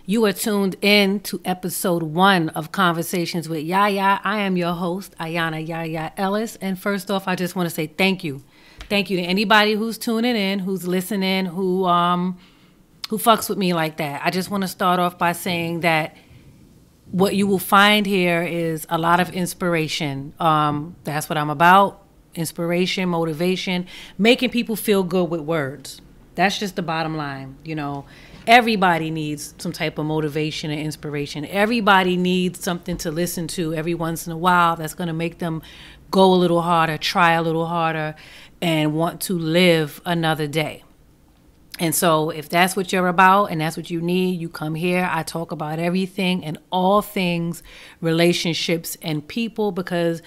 You are tuned in to episode 1 of Conversations with Yaya. I am your host, Ayana Yaya Ellis. And first off, I just want to say thank you. Thank you to anybody who's tuning in, who's listening, who fucks with me like that. I just want to start off by saying that what you will find here is a lot of inspiration. That's what I'm about. Inspiration, motivation, making people feel good with words. That's just the bottom line, you know. Everybody needs some type of motivation and inspiration. Everybody needs something to listen to every once in a while that's going to make them go a little harder, try a little harder, and want to live another day. And so if that's what you're about and that's what you need, you come here. I talk about everything and all things relationships and people because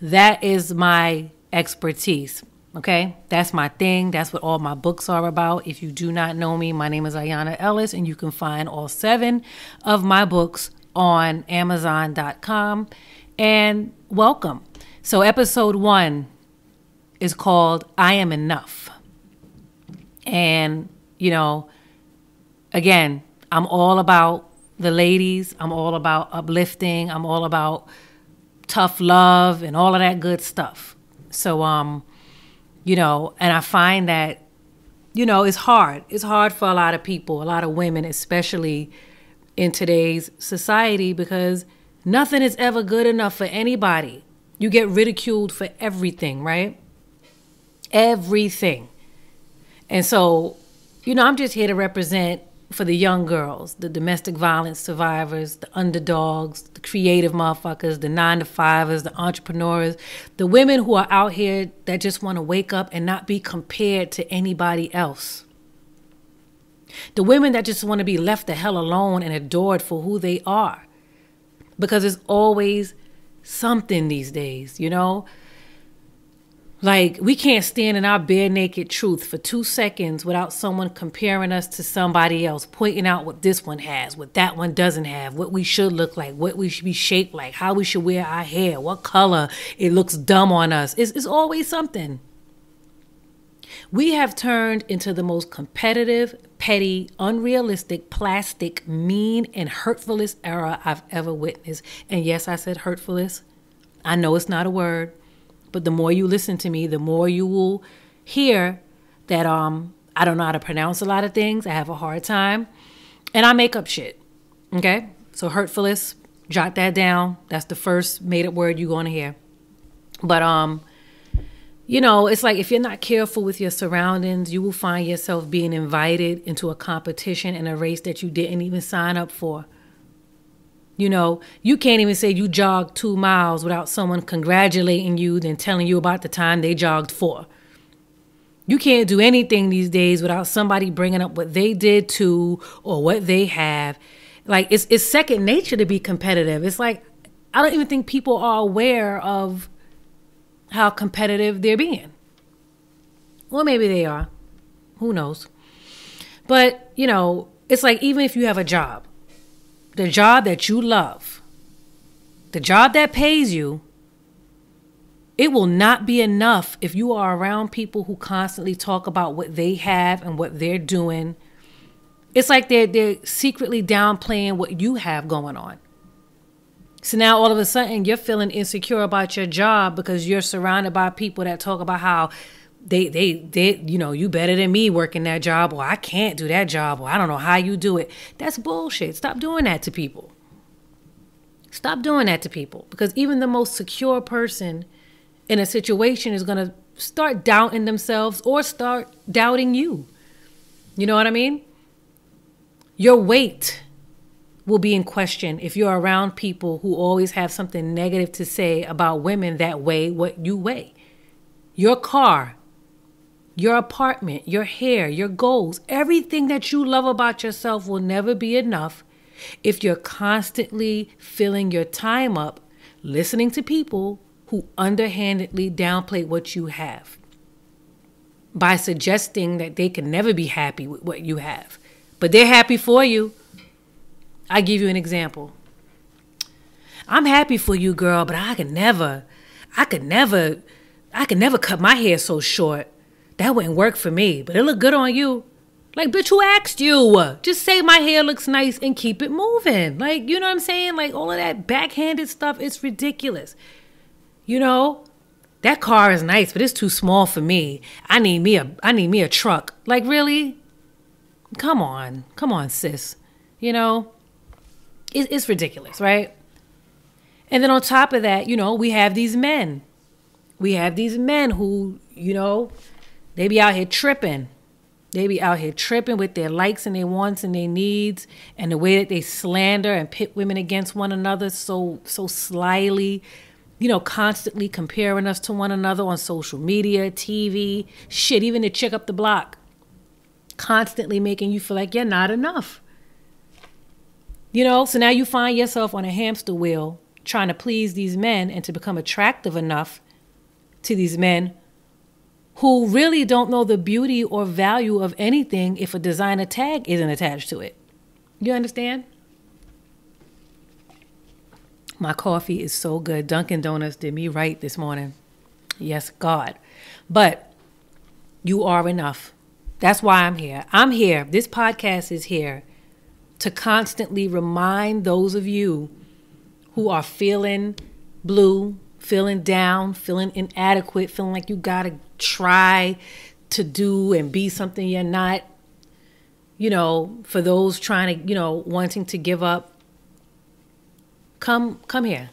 that is my expertise. Okay, that's my thing. That's what all my books are about. If you do not know me, my name is Ayana Ellis, and you can find all 7 of my books on Amazon.com. And welcome. So episode 1 is called I Am Enough. And, you know, again, I'm all about the ladies. I'm all about uplifting. I'm all about tough love and all of that good stuff. So, you know, and I find that, you know, it's hard. It's hard for a lot of people, a lot of women, especially in today's society, because nothing is ever good enough for anybody. You get ridiculed for everything, right? Everything. And so, you know, I'm just here to represent for the young girls, the domestic violence survivors, the underdogs, the creative motherfuckers, the 9-to-5ers, the entrepreneurs, the women who are out here that just want to wake up and not be compared to anybody else. The women that just want to be left the hell alone and adored for who they are. Because it's always something these days, you know? Like, we can't stand in our bare naked truth for 2 seconds without someone comparing us to somebody else, pointing out what this one has, what that one doesn't have, what we should look like, what we should be shaped like, how we should wear our hair, what color it looks dumb on us. It's always something. We have turned into the most competitive, petty, unrealistic, plastic, mean, and hurtfulest era I've ever witnessed. And yes, I said hurtfulest. I know it's not a word. But the more you listen to me, the more you will hear that I don't know how to pronounce a lot of things. I have a hard time. And I make up shit. Okay? So hurtfulest, jot that down. That's the first made-up word you're going to hear. But, you know, it's like if you're not careful with your surroundings, you will find yourself being invited into a competition in a race that you didn't even sign up for. You know, you can't even say you jogged 2 miles without someone congratulating you and telling you about the time they jogged 4. You can't do anything these days without somebody bringing up what they did too or what they have. Like, it's second nature to be competitive. It's like, I don't even think people are aware of how competitive they're being. Well, maybe they are. Who knows? But, you know, it's like even if you have a job, the job that you love, the job that pays you, it will not be enough if you are around people who constantly talk about what they have and what they're doing. It's like they're secretly downplaying what you have going on. So now all of a sudden you're feeling insecure about your job because you're surrounded by people that talk about how they you know, you better than me working that job, or I can't do that job, or I don't know how you do it. That's bullshit. Stop doing that to people. Stop doing that to people, because even the most secure person in a situation is going to start doubting themselves or start doubting you. You know what I mean? Your weight will be in question if you're around people who always have something negative to say about women that weigh what you weigh. Your car, your apartment, your hair, your goals, everything that you love about yourself will never be enough if you're constantly filling your time up listening to people who underhandedly downplay what you have by suggesting that they can never be happy with what you have, but they're happy for you. I give you an example. I'm happy for you, girl, but I could never cut my hair so short. That wouldn't work for me, but it look good on you. Like, bitch, who asked you? Just say my hair looks nice and keep it moving. Like, you know what I'm saying? Like, all of that backhanded stuff, it's ridiculous. You know, that car is nice, but it's too small for me. I need me a truck. Like, really? Come on, sis. You know, it's ridiculous, right? And then on top of that, you know, we have these men. We have these men who, you know, they be out here tripping. They be out here tripping with their likes and their wants and their needs, and the way that they slander and pit women against one another so slyly, you know, constantly comparing us to one another on social media, TV, shit, even the chick up the block, constantly making you feel like you're not enough. You know, so now you find yourself on a hamster wheel trying to please these men and to become attractive enough to these men who really don't know the beauty or value of anything if a designer tag isn't attached to it. You understand? My coffee is so good. Dunkin' Donuts did me right this morning. Yes, God. But you are enough. That's why I'm here. I'm here. This podcast is here to constantly remind those of you who are feeling blue, feeling down, feeling inadequate, feeling like you gotta try to do and be something you're not, you know, for those trying to, you know, wanting to give up. Come here.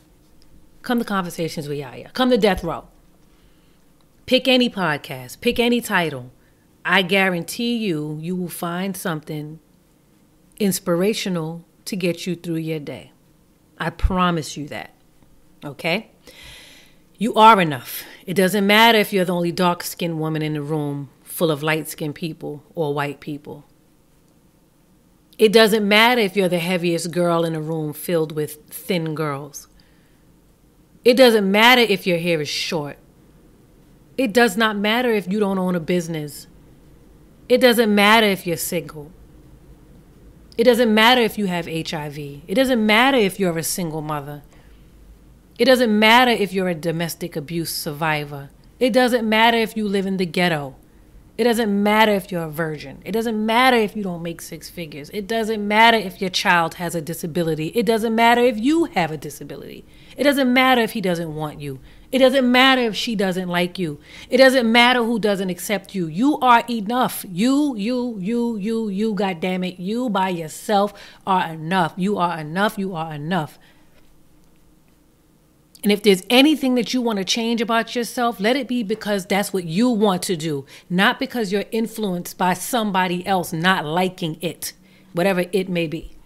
Come to Conversations with Yaya. Come to Death Row. Pick any podcast. Pick any title. I guarantee you will find something inspirational to get you through your day. I promise you that. Okay? You are enough. It doesn't matter if you're the only dark-skinned woman in the room full of light-skinned people or white people. It doesn't matter if you're the heaviest girl in a room filled with thin girls. It doesn't matter if your hair is short. It does not matter if you don't own a business. It doesn't matter if you're single. It doesn't matter if you have HIV. It doesn't matter if you're a single mother. It doesn't matter if you're a domestic abuse survivor. It doesn't matter if you live in the ghetto. It doesn't matter if you're a virgin. It doesn't matter if you don't make six figures. It doesn't matter if your child has a disability. It doesn't matter if you have a disability. It doesn't matter if he doesn't want you. It doesn't matter if she doesn't like you. It doesn't matter who doesn't accept you. You are enough. You, goddammit. You by yourself are enough. You are enough. You are enough. And if there's anything that you want to change about yourself, let it be because that's what you want to do, not because you're influenced by somebody else not liking it, whatever it may be.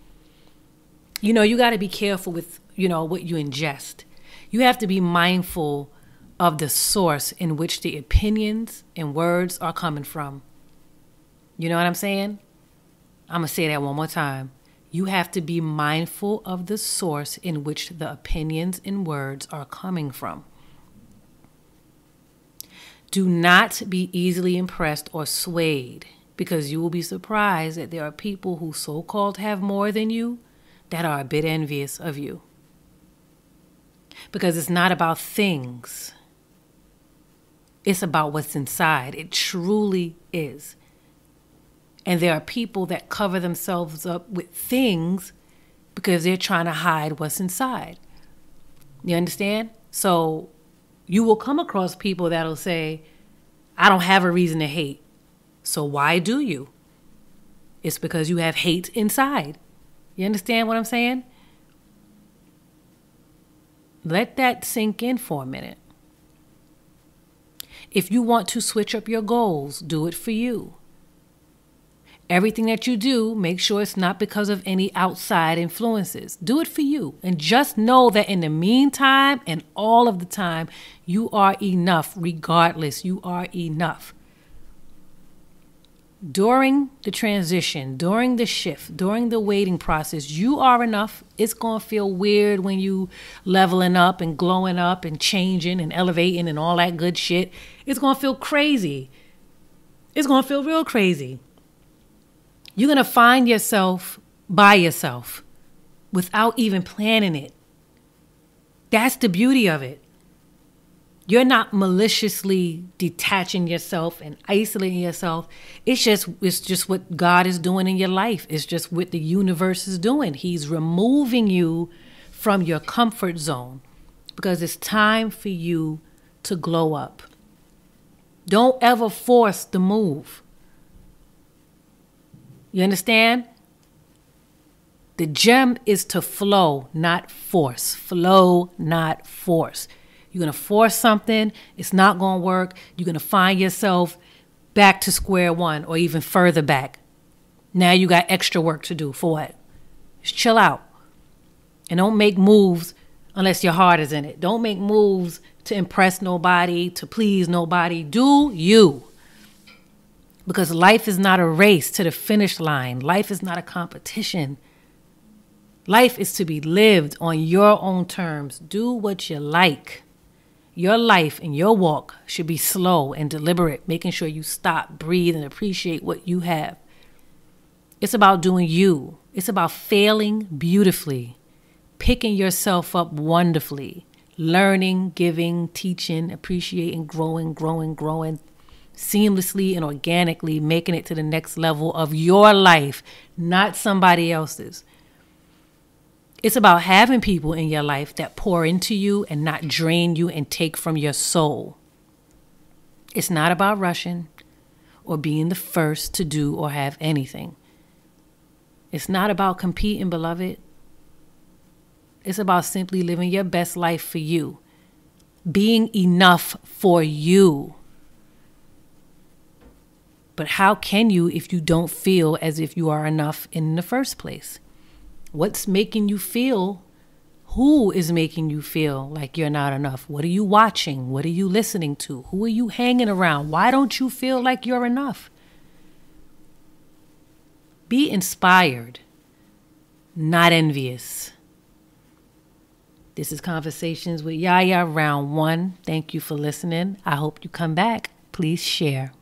You know, you got to be careful with, you know, what you ingest. You have to be mindful of the source in which the opinions and words are coming from. You know what I'm saying? I'm going to say that one more time. You have to be mindful of the source in which the opinions and words are coming from. Do not be easily impressed or swayed, because you will be surprised that there are people who so-called have more than you that are a bit envious of you. Because it's not about things. It's about what's inside. It truly is. And there are people that cover themselves up with things because they're trying to hide what's inside. You understand? So you will come across people that'll say, I don't have a reason to hate. So why do you? It's because you have hate inside. You understand what I'm saying? Let that sink in for a minute. If you want to switch up your goals, do it for you. Everything that you do, make sure it's not because of any outside influences. Do it for you. And just know that in the meantime and all of the time, you are enough. Regardless, you are enough. During the transition, during the shift, during the waiting process, you are enough. It's going to feel weird when you leveling up and glowing up and changing and elevating and all that good shit. It's going to feel crazy. It's going to feel real crazy. You're going to find yourself by yourself without even planning it. That's the beauty of it. You're not maliciously detaching yourself and isolating yourself. It's just what God is doing in your life. It's just what the universe is doing. He's removing you from your comfort zone because it's time for you to glow up. Don't ever force the move. You understand? The gem is to flow, not force. Flow, not force. You're going to force something, it's not going to work. You're going to find yourself back to square one or even further back. Now you got extra work to do. For what? Just chill out. And don't make moves unless your heart is in it. Don't make moves to impress nobody, to please nobody. Do you. Because life is not a race to the finish line. Life is not a competition. Life is to be lived on your own terms. Do what you like. Your life and your walk should be slow and deliberate, making sure you stop, breathe, and appreciate what you have. It's about doing you. It's about failing beautifully, picking yourself up wonderfully, learning, giving, teaching, appreciating, growing, seamlessly and organically, making it to the next level of your life, not somebody else's. It's about having people in your life that pour into you and not drain you and take from your soul. It's not about rushing or being the first to do or have anything. It's not about competing, beloved. It's about simply living your best life for you. Being enough for you. But how can you if you don't feel as if you are enough in the first place? What's making you feel? Who is making you feel like you're not enough? What are you watching? What are you listening to? Who are you hanging around? Why don't you feel like you're enough? Be inspired, not envious. This is Conversations with Yaya, round 1. Thank you for listening. I hope you come back. Please share.